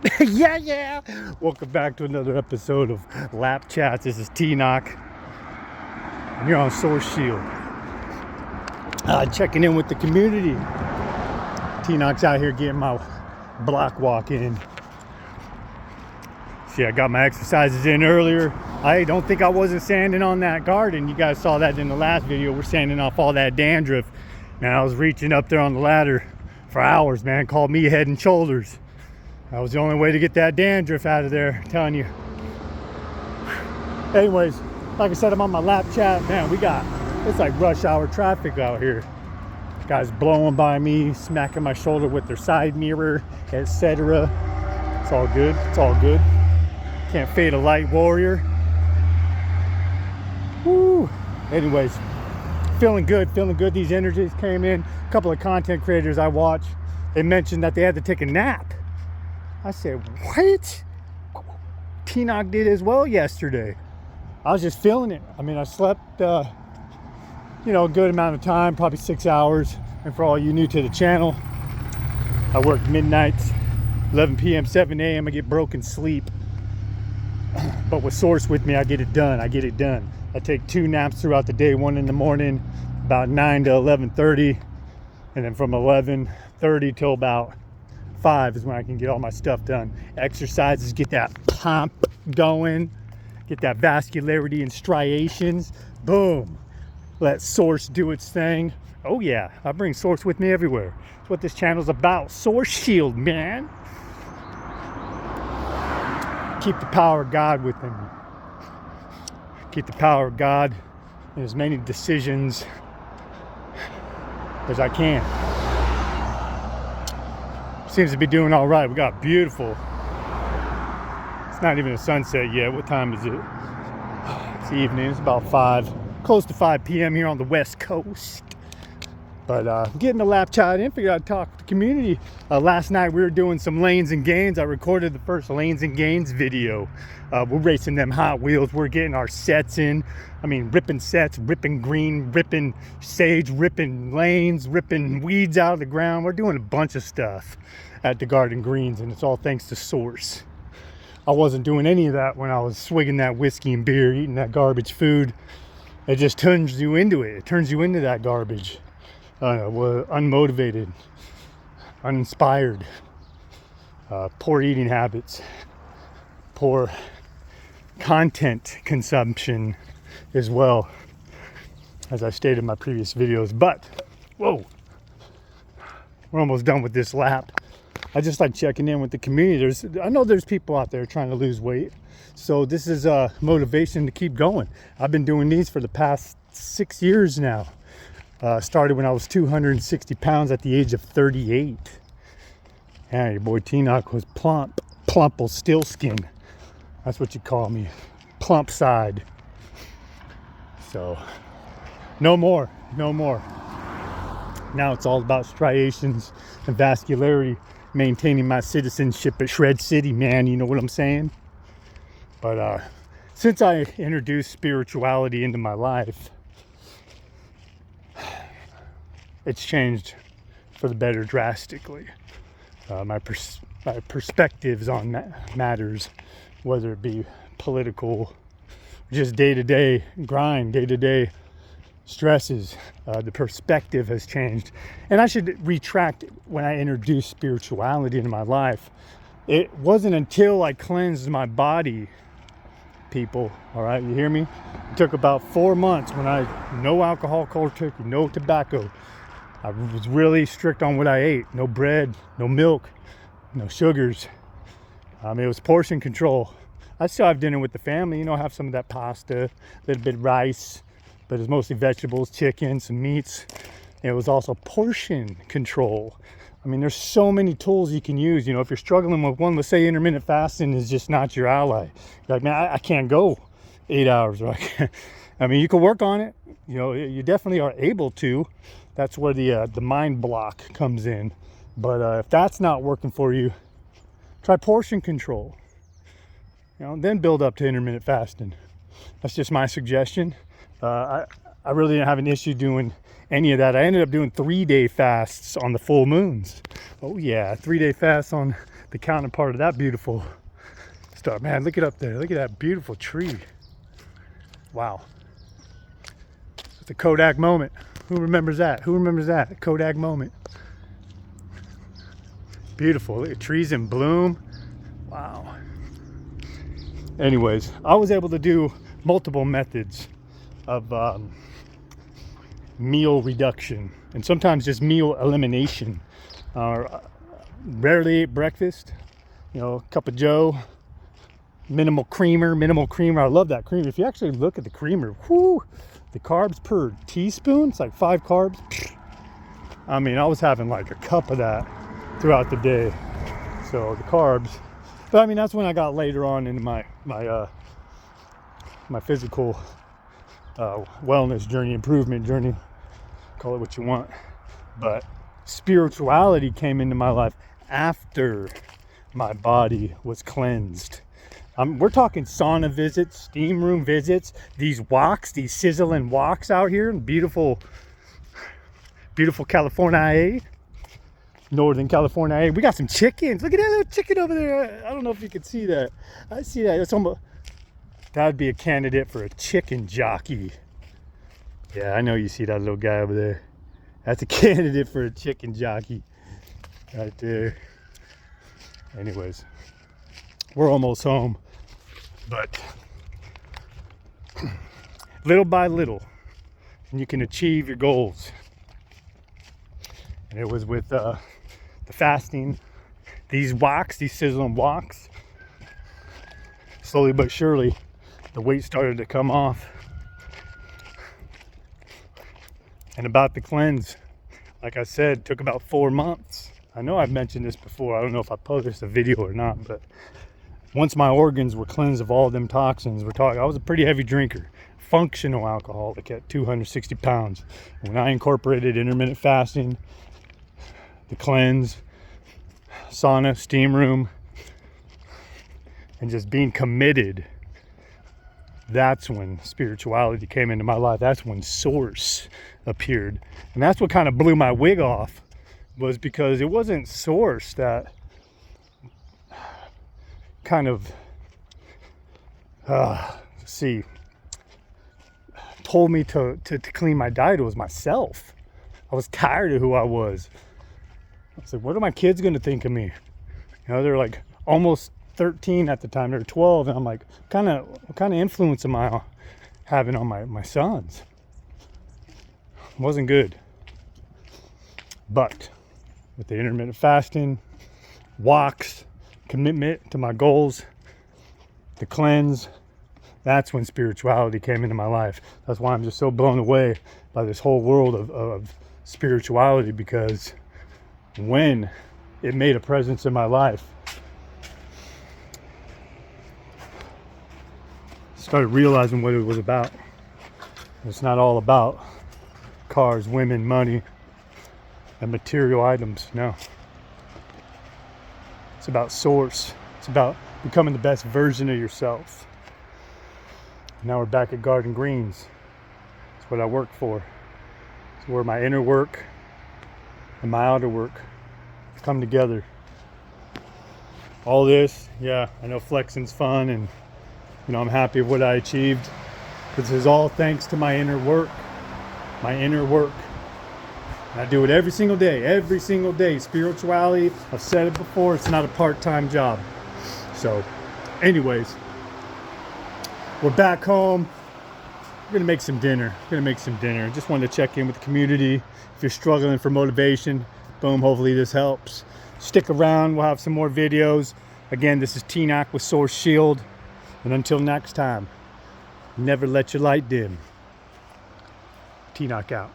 Yeah. Welcome back to another episode of Lap Chats. This is T-NocK, and you're on Source Shield. Checking in with the community. T-NocK's out here getting my block walk in. See, I got my exercises in earlier. I don't think I wasn't sanding on that garden. You guys saw that in the last video. We're sanding off all that dandruff. Man, I was reaching up there on the ladder for hours, man. Called me head and shoulders. That was the only way to get that dandruff out of there, I'm telling you. Anyways, like I said, I'm on my lap chat. Man, it's like rush hour traffic out here. Guys blowing by me, smacking my shoulder with their side mirror, etc. It's all good, it's all good. Can't fade a light warrior. Woo! Anyways, feeling good. These energies came in. A couple of content creators I watch, they mentioned that they had to take a nap. I said, what? T-NocK did as well yesterday. I was just feeling it. I mean, I slept, a good amount of time, probably 6 hours. And for all you new to the channel, I work midnights, 11 p.m., 7 a.m. I get broken sleep. But with Source with me, I get it done. I take 2 naps throughout the day, one in the morning, about 9 to 11:30. And then from 11:30 till about 5 is when I can get all my stuff done. Exercises, get that pump going, get that vascularity and striations. Boom. Let Source do its thing. Oh yeah, I bring Source with me everywhere. That's what this channel's about. Source Shield, man. Keep the power of God with him. Keep the power of God in as many decisions as I can. Seems to be doing all right. We got beautiful. It's not even a sunset yet. What time is it? It's evening. It's about 5, close to 5 p.m. here on the West Coast. But getting the lap chat in, figured I'd talk to the community. Last night we were doing some lanes and gains. I recorded the first lanes and gains video. We're racing them Hot Wheels. We're getting our sets in. I mean, ripping sets, ripping green, ripping sage, ripping lanes, ripping weeds out of the ground. We're doing a bunch of stuff at the Garden Greens, and it's all thanks to Source. I wasn't doing any of that when I was swigging that whiskey and beer, eating that garbage food. It just turns you into it. It turns you into that garbage. Unmotivated, uninspired, poor eating habits, poor content consumption as well, as I stated in my previous videos. But, whoa, we're almost done with this lap. I just like checking in with the community. I know there's people out there trying to lose weight, so this is a motivation to keep going. I've been doing these for the past 6 years now. Started when I was 260 pounds at the age of 38. Yeah, your boy T-NocK was plump or still skin. That's what you call me, plump side. So, no more. Now it's all about striations and vascularity, maintaining my citizenship at Shred City, man, you know what I'm saying? But since I introduced spirituality into my life, it's changed for the better drastically. My perspectives on matters, whether it be political, just day-to-day grind, day-to-day stresses, the perspective has changed. And I should retract, when I introduced spirituality into my life, it wasn't until I cleansed my body, people, all right, you hear me? It took about 4 months when no alcohol, cold turkey, no tobacco. I was really strict on what I ate. No bread, no milk, no sugars. It was portion control. I still have dinner with the family, have some of that pasta, a little bit of rice, but it's mostly vegetables, chicken, some meats. It was also portion control. I mean, there's so many tools you can use. If you're struggling with one, let's say intermittent fasting is just not your ally. You're like, man, I can't go 8 hours. Right? I mean, you can work on it. You definitely are able to. That's where the mind block comes in. But if that's not working for you, try portion control. Then build up to intermittent fasting. That's just my suggestion. I really didn't have an issue doing any of that. I ended up doing 3-day fasts on the full moons. Oh yeah, 3-day fasts on the counterpart of that beautiful stuff. Man, look it up there. Look at that beautiful tree. Wow. It's a Kodak moment. Who remembers that? Who remembers that? A Kodak moment. Beautiful. Look at trees in bloom. Wow. Anyways, I was able to do multiple methods of meal reduction and sometimes just meal elimination. Rarely ate breakfast, you know, cup of joe, minimal creamer. I love that creamer. If you actually look at the creamer, whoo, the carbs per teaspoon, it's like 5 carbs. I mean, I was having like a cup of that throughout the day. So the carbs, but I mean, that's when I got later on into my physical wellness journey, improvement journey, call it what you want. But spirituality came into my life after my body was cleansed. We're talking sauna visits, steam room visits, these walks, these sizzling walks out here in beautiful California, Northern California. We got some chickens. Look at that little chicken over there. I don't know if you can see that. I see that. It's almost, that'd be a candidate for a chicken jockey. Yeah, I know you see that little guy over there. That's a candidate for a chicken jockey right there. Anyways, we're almost home, but little by little, and you can achieve your goals. And it was with the fasting, these walks, these sizzling walks, slowly but surely, the weight started to come off. And about the cleanse, like I said, took about 4 months. I know I've mentioned this before. I don't know if I posted a video or not, but once my organs were cleansed of all them toxins, I was a pretty heavy drinker, functional alcoholic at 260 pounds. When I incorporated intermittent fasting, the cleanse, sauna, steam room, and just being committed, that's when spirituality came into my life. That's when Source appeared. And that's what kind of blew my wig off, was because it wasn't Source that kind of told me to clean my diet. It was myself. I was tired of who I was. I was like, what are my kids going to think of me? You know, they're like almost 13 at the time. They're 12, and I'm like, what kind of influence am I having on my sons? It wasn't good. But with the intermittent fasting, walks, commitment to my goals, the cleanse, that's when spirituality came into my life. That's why I'm just so blown away by this whole world of spirituality, because when it made a presence in my life, I started realizing what it was about. It's not all about cars, women, money, and material items. No. It's about Source. It's about becoming the best version of yourself. Now we're back at Garden Greens. It's what I work for. It's where my inner work and my outer work come together. All this, yeah, I know flexing's fun, and you know, I'm happy with what I achieved. This is all thanks to my inner work. My inner work. And I do it every single day. Every single day. Spirituality, I've said it before, it's not a part-time job. So, anyways, we're back home. We're gonna make some dinner. Just wanted to check in with the community. If you're struggling for motivation, boom, hopefully this helps. Stick around, we'll have some more videos. Again, this is T-NocK with Source Shield. And until next time, never let your light dim. T-NocK out.